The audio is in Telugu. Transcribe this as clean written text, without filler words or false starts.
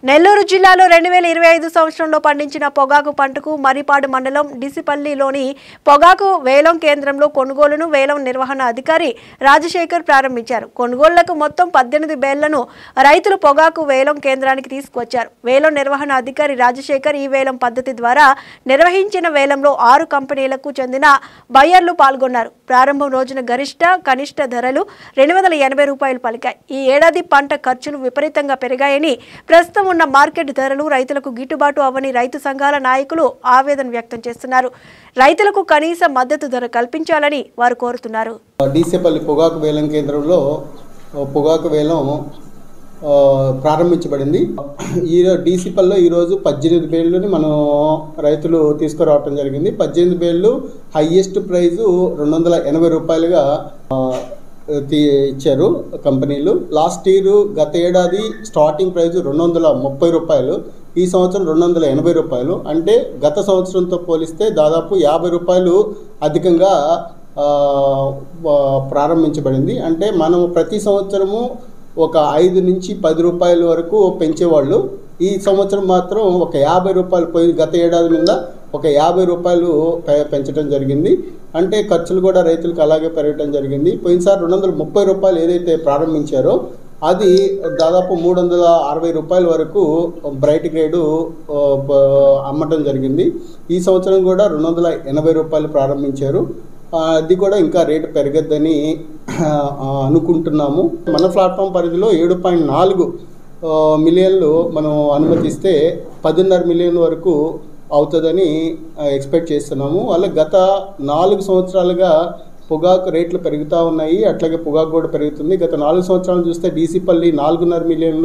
నెల్లూరు జిల్లాలో 2025 సంవత్సరంలో పండించిన పొగాకు పంటకు మరిపాడు మండలం డిసిపల్లిలోని పొగాకు వేలం కేంద్రంలో కొనుగోలును వేలం నిర్వహణ అధికారి రాజశేఖర్ ప్రారంభించారు. కొనుగోళ్లకు మొత్తం 18 బేళ్లను రైతులు పొగాకు వేలం కేంద్రానికి తీసుకువచ్చారు. వేలం నిర్వహణ అధికారి రాజశేఖర్ ఈ వేలం పద్ధతి ద్వారా నిర్వహించిన వేలంలో 6 కంపెనీలకు చెందిన బయ్యర్లు పాల్గొన్నారు. ప్రారంభం రోజున గరిష్ట కనిష్ట ధరలు 280 రూపాయలు పలికాయి. ఈ ఏడాది పంట ఖర్చులు విపరీతంగా పెరిగాయని, ప్రస్తుతం ఉన్న మార్కెట్ ధరలు రైతులకు గిట్టుబాటు అవ్వని రైతు సంఘాల నాయకులు ఆవేదన వ్యక్తం చేస్తున్నారు. రైతులకు కనీస మద్దతు ధర కల్పించాలని వారు కోరుతున్నారు. డీసీపల్లి పొగాకు వేలం కేంద్రంలో పొగాకు వేలం ప్రారంభించబడింది. ఈ డీసీపల్లిలో ఈరోజు 18 బేళ్ళని మనం రైతులు తీసుకురావటం జరిగింది. 18 బేళ్ళు హైయెస్ట్ ప్రైజు 280 రూపాయలుగా ఇచ్చారు కంపెనీలు. లాస్ట్ ఇయర్ గత ఏడాది స్టార్టింగ్ ప్రైజు 230 రూపాయలు, ఈ సంవత్సరం 280 రూపాయలు. అంటే గత సంవత్సరంతో పోలిస్తే దాదాపు 50 రూపాయలు అధికంగా ప్రారంభించబడింది. అంటే మనం ప్రతి సంవత్సరము ఒక 5 నుంచి 10 రూపాయల వరకు పెంచేవాళ్ళు. ఈ సంవత్సరం మాత్రం ఒక 50 రూపాయలు పోయి గత ఏడాది మీద ఒక 50 రూపాయలు పెంచడం జరిగింది. అంటే ఖర్చులు కూడా రైతులకు అలాగే పెరగడం జరిగింది. పోయినసారి 230 రూపాయలు ఏదైతే ప్రారంభించారో అది దాదాపు 360 రూపాయల వరకు బ్రైట్ గ్రేడు అమ్మటం జరిగింది. ఈ సంవత్సరం కూడా 280 రూపాయలు ప్రారంభించారు. అది కూడా ఇంకా రేటు పెరగద్దని అనుకుంటున్నాము. మన ప్లాట్ఫామ్ పరిధిలో 7.4 మిలియన్లు మనం అనుమతిస్తే 10.5 మిలియన్ వరకు అవుతుందని ఎక్స్పెక్ట్ చేస్తున్నాము. అలా గత 4 సంవత్సరాలుగా పొగాకు రేట్లు పెరుగుతూ ఉన్నాయి, అట్లాగే పొగాకు కూడా పెరుగుతుంది. గత 4 సంవత్సరాలు చూస్తే డీసీపల్లి 4.5 మిలియన్లు